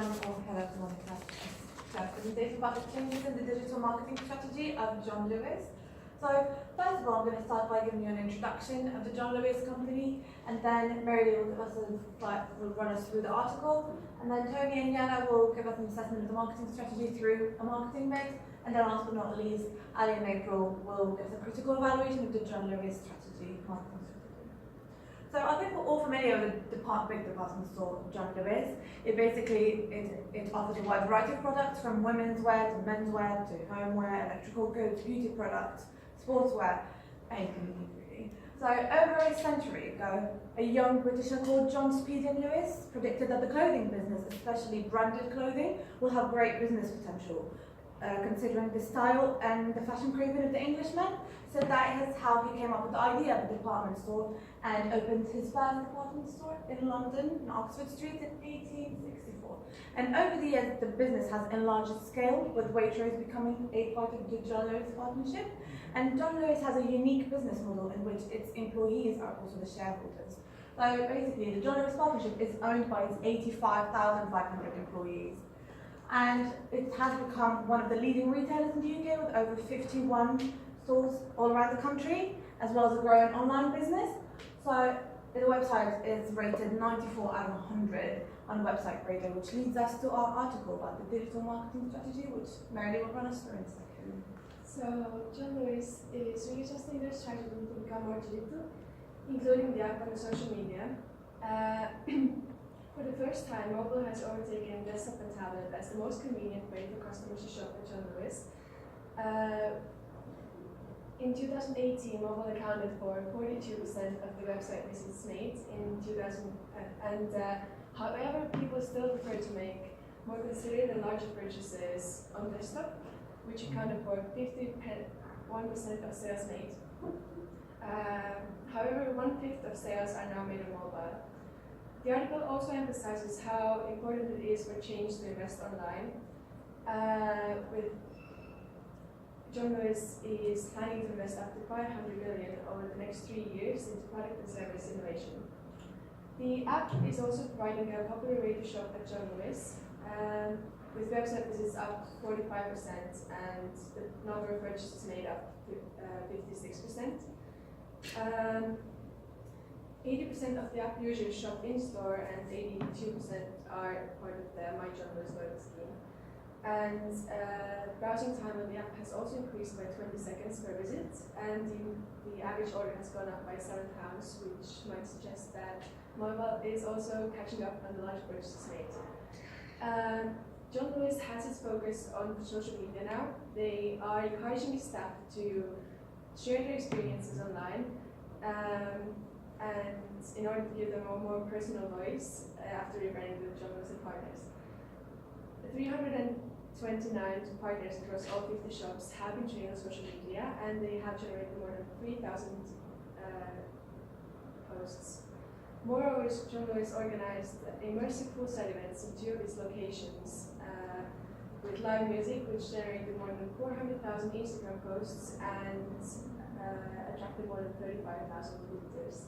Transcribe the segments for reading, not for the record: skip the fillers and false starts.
everyone, or hello to Monica. Presentation about the changes in the digital marketing strategy of John Lewis. So first of all, I'm going to start by giving you an introduction of the John Lewis company, and then Mary will run us through the article, and then Tony and Yana will give us an assessment of the marketing strategy through a marketing mix, and then last but not least, Ali and April will give us a critical evaluation of the John Lewis strategy, marketing strategy. So I think we're all familiar with the big department store, John Lewis. It offers a wide variety of products from women's wear to men's wear to homeware, electrical goods, beauty products, sportswear, anything really. So over a century ago, a young Britisher called John Speedian Lewis predicted that the clothing business, especially branded clothing, will have great business potential. Considering the style and the fashion craving of the Englishman, so that is how he came up with the idea of a department store and opened his first department store in London, in Oxford Street in 1864. And over the years, the business has enlarged its scale, with Waitrose becoming a part of the John Lewis partnership. And John Lewis has a unique business model in which its employees are also the shareholders. So basically, the John Lewis partnership is owned by its 85,500 employees. And it has become one of the leading retailers in the UK with over 51 stores all around the country, as well as a growing online business. So the website is rated 94 out of 100 on Website Radar, which leads us to our article about the digital marketing strategy, which Mary will run us through in a second. So John Lewis is readjusting their strategy to become more digital, including the app and the social media. For the first time, mobile has overtaken desktop and tablet as the most convenient way for customers to shop at John Lewis. In 2018, mobile accounted for 42% of the website visits made in 2000, however, people still prefer to make more considered and larger purchases on desktop, which accounted for 51% of sales made. However, 1/5 of sales are now made on mobile. The article also emphasizes how important it is for change to invest online. With John Lewis is planning to invest up to 500 million over the next 3 years into product and service innovation. The app is also providing a popular way to shop at John Lewis, with website visits up 45% and the number of purchases made up to 56%. 80% of the app users shop in-store and 82% are part of the My John Lewis loyalty scheme. And browsing time on the app has also increased by 20 seconds per visit, and the average order has gone up by £7, which might suggest that mobile is also catching up on the large purchases made. John Lewis has its focus on social media now. They are encouraging staff to share their experiences online, and in order to give them a more personal voice after rebranding the John Lewis and Partners. The 329 partners across all 50 shops have been trained on social media, and they have generated more than 3,000 posts. Moreover, John Lewis organized immersive poolside events in 2 of its locations with live music, which generated more than 400,000 Instagram posts and attracted more than 35,000 visitors.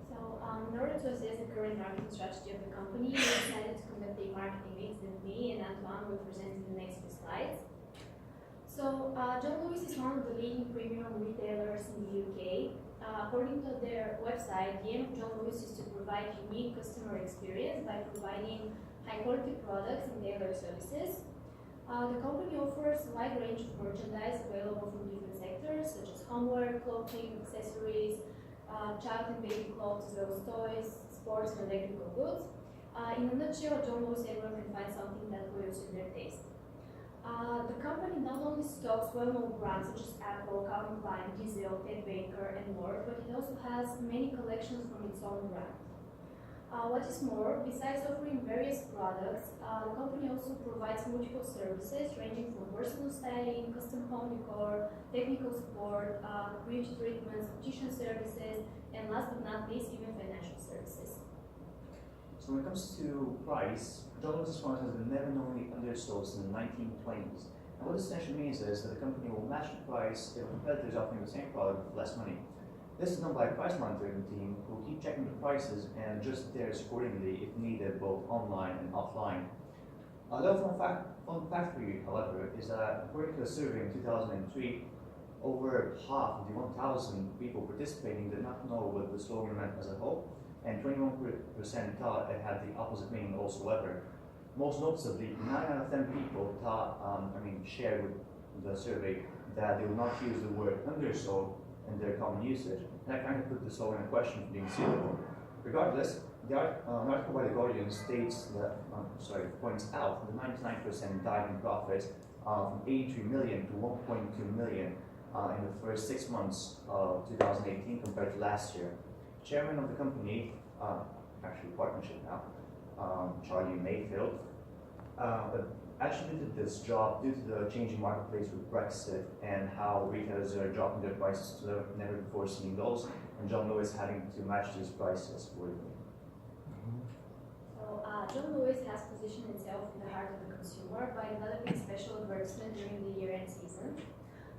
So, in order to assess the current marketing strategy of the company, we decided to conduct a marketing mix that me and Antoine will present in the next few slides. So, John Lewis is one of the leading premium retailers in the UK. According to their website, the aim of John Lewis is to provide unique customer experience by providing high-quality products and tailored services. The company offers a wide range of merchandise available from different sectors, such as homeware, clothing, accessories, child and baby clothes, as well as toys, sports, and electrical goods. In a nutshell, John Lewis everyone can find something that will suit their taste. The company not only stocks well-known brands such as Apple, Calvin Klein, Diesel, Ted Baker, and more, but it also has many collections from its own brand. What is more, besides offering various products, the company also provides multiple services ranging from personal styling, custom home decor, technical support, beauty treatments, optician services, and last but not least, even financial services. So when it comes to price, John Lewis Price has been never normally undersold since the 1920s. And what this essentially means is that the company will match the price if a competitor is offering the same product with less money. This is done by a price monitoring team who will keep checking the prices and adjust theirs accordingly if needed, both online and offline. A little fun fact for you, however, is that according to a survey in 2003, over half of the 1,000 people participating did not know what the slogan meant as a whole, and 21% thought it had the opposite meaning whatsoever. Most noticeably, 9 out of 10 people shared with the survey that they will not use the word undersold in their common usage. And that kind of put the slogan in question for being suitable. Regardless, an article by The Guardian points out that 99% dive in profits from 83 million to 1.2 million in the first 6 months of 2018 compared to last year. Chairman of the company, actually partnership now, Charlie Mayfield, attributed this job due to the changing marketplace with Brexit and how retailers are dropping their prices to never before seen lows, and John Lewis having to match these prices accordingly. So, John Lewis has positioned itself in the heart of the consumer by developing special advertisement during the year-end season.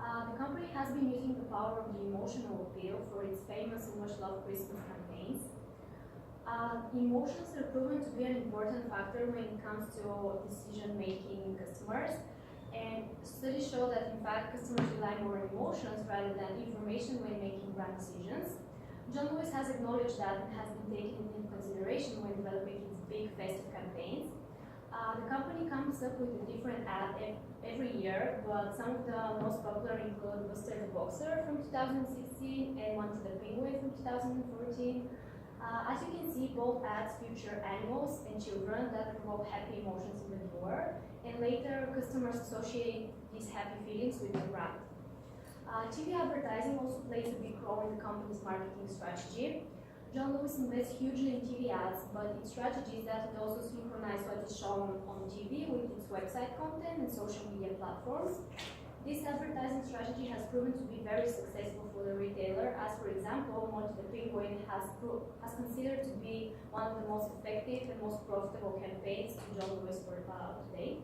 The company has been using the power of the emotional appeal for its famous and much-loved Christmas campaigns. Emotions are proven to be an important factor when it comes to decision-making in customers, and studies show that in fact customers rely more on emotions rather than information when making brand decisions. John Lewis has acknowledged that and has been taken into consideration when developing its big festive campaigns. The company comes up with a different ad every year, but some of the most popular include Buster the Boxer from 2016 and Monty the Penguin from 2014. As you can see, both ads feature animals and children that provoke happy emotions in the viewer, and later customers associate these happy feelings with the brand. TV advertising also plays a big role in the company's marketing strategy. John Lewis invests hugely in TV ads, but its strategy is that it also synchronizes what is shown on TV with its website content and social media platforms. This advertising strategy has proven to be very successful for the retailer, as for example, Monty the Penguin has considered to be one of the most effective and most profitable campaigns to John Lewis for today.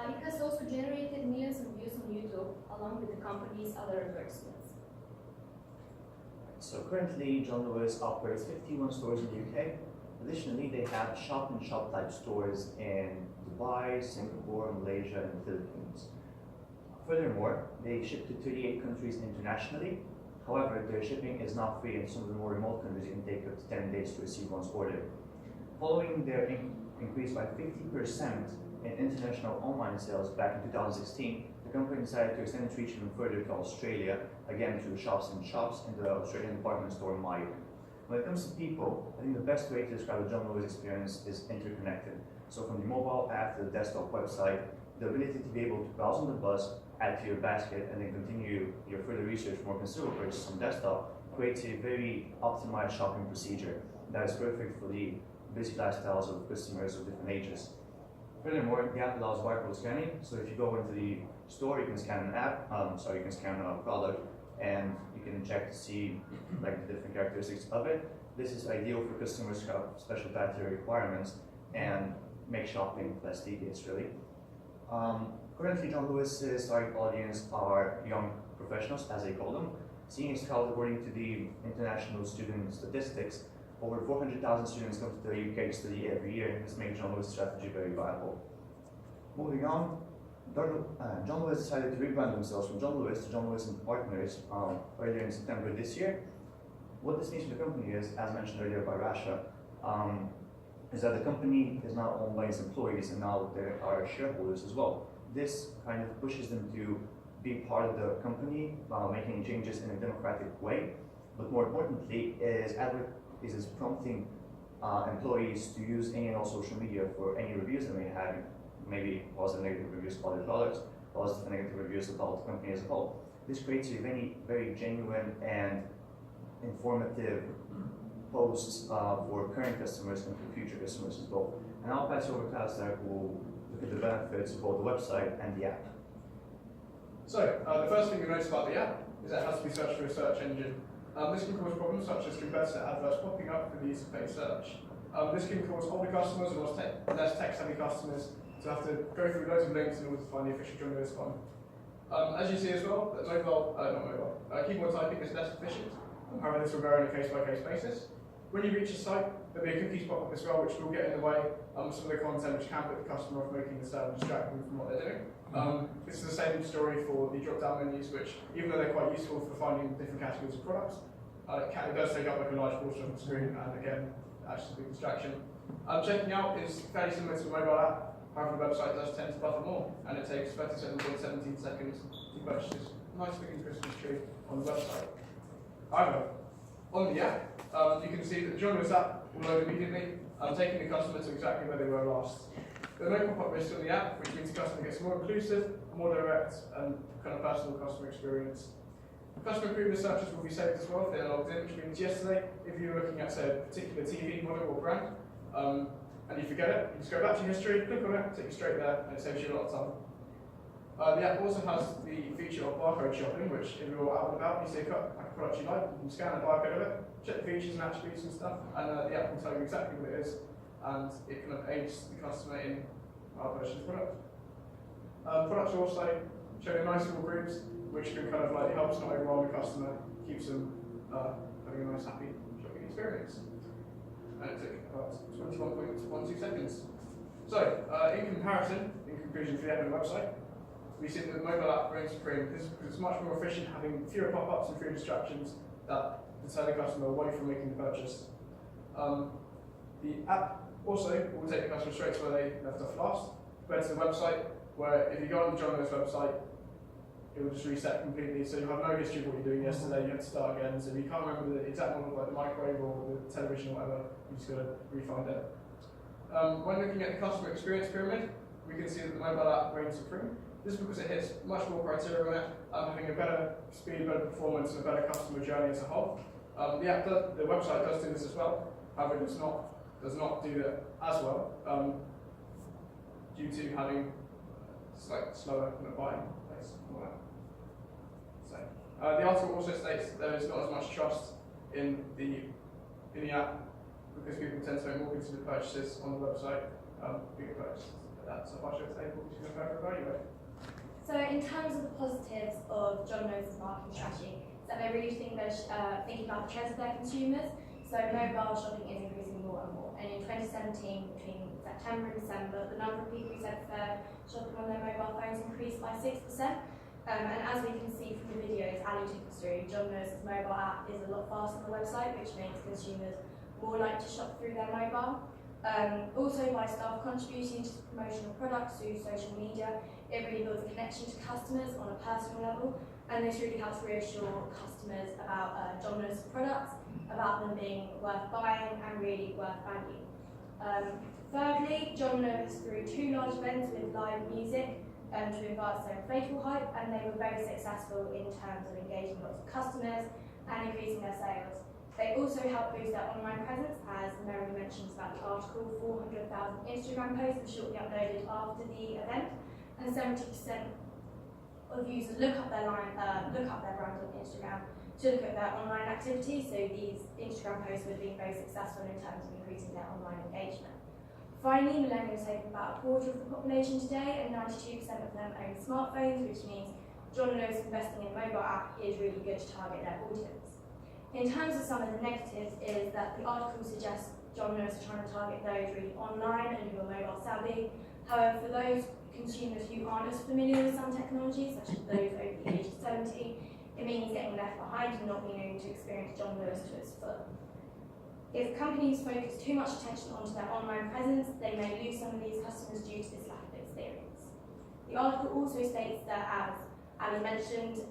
It has also generated millions of views on YouTube, along with the company's other advertisements. So currently, John Lewis operates 51 stores in the UK. Additionally, they have shop-in-shop type stores in Dubai, Singapore, Malaysia, and the Philippines. Furthermore, they ship to 38 countries internationally. However, their shipping is not free, and some of the more remote countries can take up to 10 days to receive one's order. Following their increase by 50% in international online sales back in 2016, the company decided to extend its reach even further to Australia, again through shops and the Australian department store Myer. When it comes to people, I think the best way to describe the John Lewis experience is interconnected. So from the mobile app to the desktop website, the ability to be able to browse on the bus, add to your basket, and then continue your further research for more consumer purchases on desktop creates a very optimized shopping procedure that is perfect for the busy lifestyles of customers of different ages. Furthermore, the app allows barcode scanning, so if you go into the store, you can scan you can scan a product, and you can check to see like the different characteristics of it. This is ideal for customers who have special dietary requirements and make shopping less tedious, really. Currently, John Lewis's target audience are young professionals, as they call them. Seeing as how, according to the International Student Statistics, over 400,000 students come to the UK to study every year, and this makes John Lewis' strategy very viable. Moving on, John Lewis decided to rebrand themselves from John Lewis to John Lewis and Partners earlier in September this year. What this means for the company is, as mentioned earlier by Rasha, is that the company is now owned by its employees, and now there are shareholders as well. This kind of pushes them to be part of the company, making changes in a democratic way. But more importantly, is prompting employees to use any and all social media for any reviews they may have, maybe positive and negative reviews about their products, positive and negative reviews about the company as a whole. This creates a very, very genuine and informative posts for current customers and for future customers as well. And I'll pass over to Alistair, who will look at the benefits of both the website and the app. So, the first thing you'll notice about the app is that it has to be searched through a search engine. This can cause problems such as competitor adverts popping up for the use of paid search. This can cause older customers or less tech-savvy customers to have to go through loads of links in order to find the official John Lewis one. As you see as well, keyboard typing is less efficient. However, this will vary on a case-by-case basis. When you reach a site, there'll be a cookies pop-up as well, which will get in the way of some of the content which can put the customer off making the sale and distract them from what they're doing. This is the same story for the drop-down menus, which, even though they're quite useful for finding different categories of products, it does take up like a large portion of the screen, and again, actually a big distraction. Checking out is fairly similar to a mobile app, however the website does tend to buffer more, and it takes 37.17 seconds to purchase this nice looking Christmas tree on the website. However, on the app, you can see that the John Lewis app will load immediately, taking the customer to exactly where they were last. There are no pop-up risks on the app, which means the customer gets more inclusive, more direct, and kind of personal customer experience. Customer previous searches will be saved as well if they're logged in, which means yesterday, if you were looking at, say, a particular TV model or brand, and you forget it, you just go back to your history, click on it, take you straight there, and it saves you a lot of time. The app also has the feature of barcode shopping, which if you're out and about, you see a product you like, you can scan the barcode of it, check the features and attributes and stuff, and the app will tell you exactly what it is, and it kind of aids the customer in purchasing the product. Products are also shown in nice little groups, which can kind of like helps not overwhelm the customer, keeps them having a nice, happy shopping experience. And it took about 21.12 seconds. So, in comparison, in conclusion for the app and the website, we see that the mobile app reigns supreme. This is because it's much more efficient, having fewer pop-ups and fewer distractions that deter the customer away from making the purchase. The app also will take the customer straight to where they left off last, compared to the website, where if you go on the John Lewis website, it will just reset completely, so you have no history of what you're doing yesterday, you have to start again, so if you can't remember the exact model, like the microwave or the television or whatever, you just got to re-find it. When looking at the customer experience pyramid, we can see that the mobile app reigns supreme. This is because it hits much more criteria on it, having a better speed, better performance, and a better customer journey as a whole. The website does do this as well, however it does not do that as well, due to having slightly slower buying place. So, the article also states that there is not as much trust in the app because people tend to make more considered purchases on the website, bigger purchases. So I should say, what you're going to evaluate. So in terms of the positives of John Lewis' marketing strategy, is that they're really thinking about the trends of their consumers. So mobile shopping is increasing more and more. And in 2017, between September and December, the number of people who said prefer shopping on their mobile phones increased by 6%. And as we can see from the videos Ali took us through, John Lewis' mobile app is a lot faster on the website, which makes consumers more likely to shop through their mobile. Also, by staff contributing to promotional products through social media, it really builds a connection to customers on a personal level, and this really helps reassure customers about John Lewis products, about them being worth buying and really worth value. Thirdly, John Lewis threw 2 large events with live music to advance their inflatable hype, and they were very successful in terms of engaging lots of customers and increasing their sales. They also helped boost their online presence, as Mary mentions about the article. 400,000 Instagram posts were shortly uploaded after the event, and 70% of users look up their brand on Instagram to look at their online activity. So these Instagram posts were being very successful in terms of increasing their online engagement. Finally, millennials take about a quarter of the population today, and 92% of them own smartphones, which means John Lewis investing in a mobile app is really good to target their audience. In terms of some of the negatives, is that the article suggests John Lewis is trying to target those really online and who are mobile savvy. However, for those consumers who aren't as familiar with some technologies, such as those over the age of 70, it means getting left behind and not being able to experience John Lewis to its full. If companies focus too much attention onto their online presence, they may lose some of these customers due to this lack of experience. The article also states that, as Ali mentioned,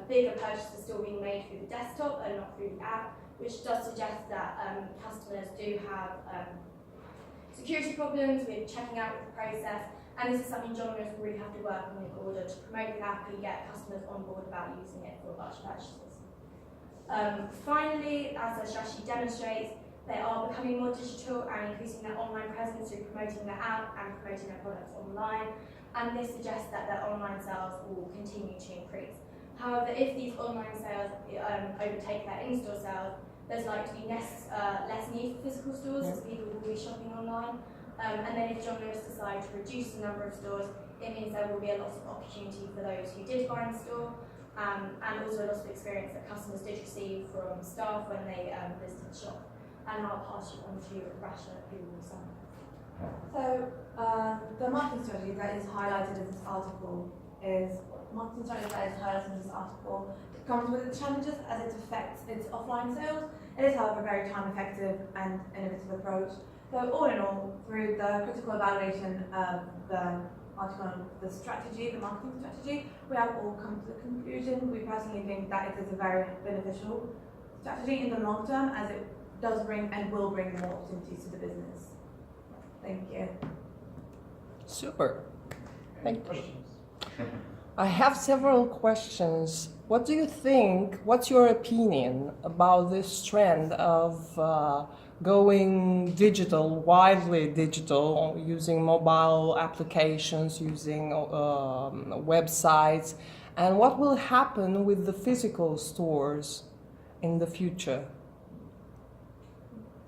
bigger purchases are still being made through the desktop and not through the app, which does suggest that customers do have security problems with checking out the process, and this is something John Lewis will really have to work on in order to promote the app and get customers on board about using it for large purchases. Finally, as their strategy demonstrates, they are becoming more digital and increasing their online presence through promoting their app and promoting their products online, and this suggests that their online sales will continue to increase. However, if these online sales overtake their in-store sales, there's likely to be less need for physical stores as people will be shopping online. And then if John Lewis decides to reduce the number of stores, it means there will be a loss of opportunity for those who did buy in store. and also a lot of experience that customers did receive from staff when they visited the shop. And I'll pass you on to Rasha, who will sum up. So, the marketing strategy that is highlighted in this article comes with its challenges as it affects its offline sales. It is, however, a very time-effective and innovative approach. So, all in all, through the critical evaluation of the article on the strategy, the marketing strategy, we have all come to the conclusion. We personally think that it is a very beneficial strategy in the long term, as it does bring and will bring more opportunities to the business. Thank you. Super. Any Thank you. questions? I have several questions. What do you think, what's your opinion about this trend of going digital, widely digital, using mobile applications, using websites, and what will happen with the physical stores in the future?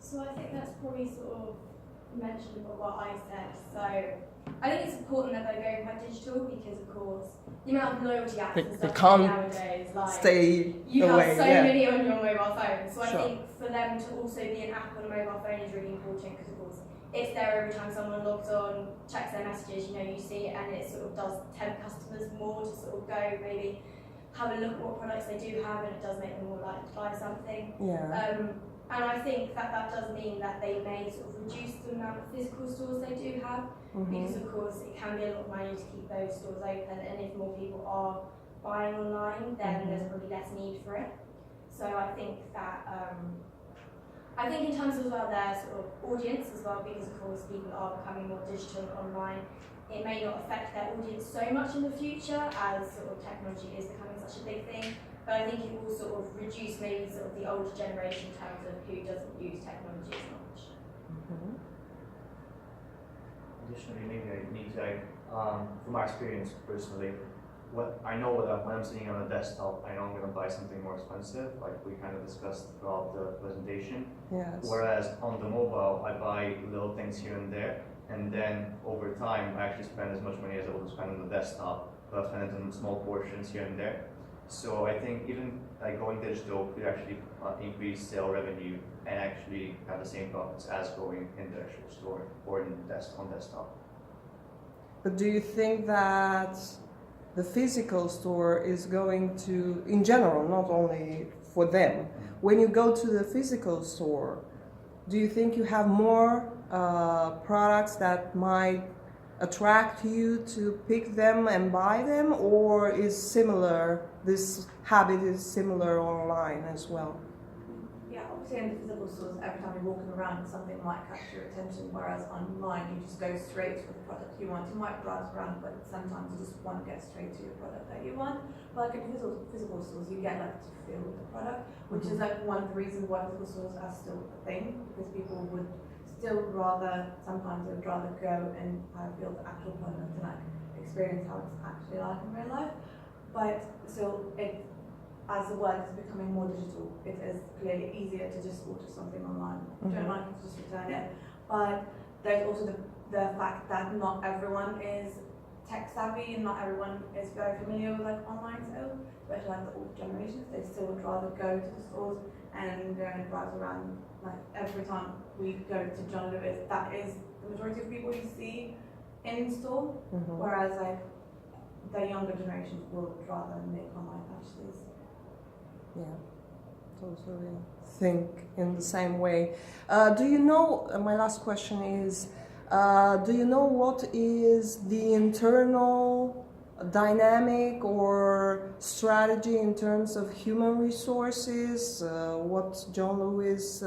So I think that's probably sort of mentioned about what I said. So I think it's important that they go quite digital because, of course, the amount of loyalty apps and They stuff can't nowadays, like Stay you away, have so yeah. many on your mobile phone. So I Sure. think for them to also be an app on a mobile phone is really important because, of course, it's there every time someone logs on, checks their messages, you see it, and it sort of does tempt customers more to sort of go maybe have a look at what products they do have, and it does make them more likely to buy something. Yeah. And I think that that does mean that they may sort of reduce the amount of physical stores they do have, because of course it can be a lot of money to keep those stores open, and if more people are buying online, then there's probably less need for it. So I think that, I think in terms of as well their sort of audience as well, because of course people are becoming more digital online, it may not affect their audience so much in the future as sort of technology is becoming such a big thing. But I think it will sort of reduce maybe sort of the older generation in terms of who doesn't use technology as much. Additionally, maybe I need to, from my experience personally, when I'm sitting on a desktop, I know I'm going to buy something more expensive, like we kind of discussed throughout the presentation. Yes. Whereas on the mobile, I buy little things here and there, and then over time, I actually spend as much money as I would spend on the desktop, but I spend it in small portions here and there. So I think even like going digital could actually increase sale revenue and actually have the same profits as going in the actual store or on desktop. But do you think that the physical store is going to, in general, not only for them, when you go to the physical store, do you think you have more products that might attract you to pick them and buy them, or is this habit is similar online as well? Yeah, obviously in the physical stores, every time you're walking around, something might catch your attention, whereas online, you just go straight for the product you want. You might browse around, but sometimes you just want to get straight to your product that you want. But like in physical stores, you get like to feel the product, which is like one of the reasons why physical stores are still a thing, because people would still sometimes they would rather go and feel the actual product and like experience how it's actually like in real life. But still, as the world is becoming more digital, it is clearly easier to just order something online. If you don't like it, just return it. But there's also the fact that not everyone is tech savvy and not everyone is very familiar with like online sales, especially like the older generations. They still would rather go to the stores and go and browse around. Like every time we go to John Lewis, that is the majority of people you see in store, whereas like the younger generations would rather make online purchases. Yeah, totally think in the same way. Do you know, my last question is, do you know what is the internal dynamic or strategy in terms of human resources, what John Lewis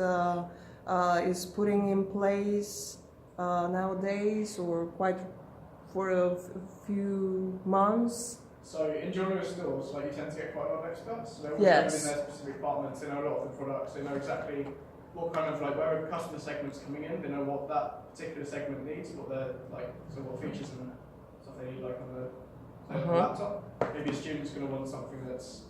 is putting in place nowadays, or quite for a few months? So in John Lewis stores, like you tend to get quite a lot of experts. So they're all Yes. in their specific departments. They know a lot of the products. They know exactly what kind of like where a customer segment's coming in. They know what that particular segment needs, what they're like, so what features and stuff they need, like on the laptop. Maybe a student's going to want something that's,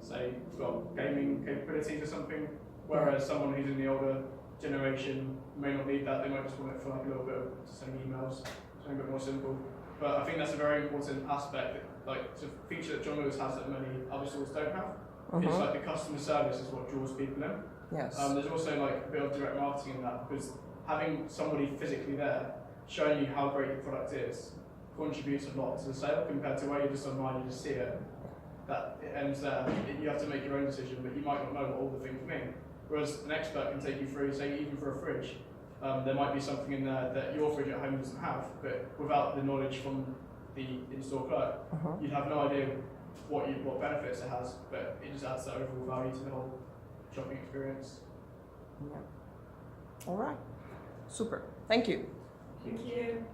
say, got gaming capabilities or something. Whereas someone who's in the older generation may not need that. They might just want it for like a little bit of sending emails, something a bit more simple. But I think that's a very important aspect like it's a feature that John Lewis has that many other stores don't have. It's Mhm. like the customer service is what draws people in. Yes. There's also like a bit of direct marketing in that because having somebody physically there showing you how great your product is contributes a lot to the sale compared to where you're just online, you just see it, that it ends there. You have to make your own decision, but you might not know what all the things mean. Whereas an expert can take you through, say even for a fridge, there might be something in there that your fridge at home doesn't have, but without the knowledge from the in-store clerk, you'd have no idea what benefits it has, but it just adds that overall value to the whole shopping experience. Yeah. All right. Super. Thank you. Thank you.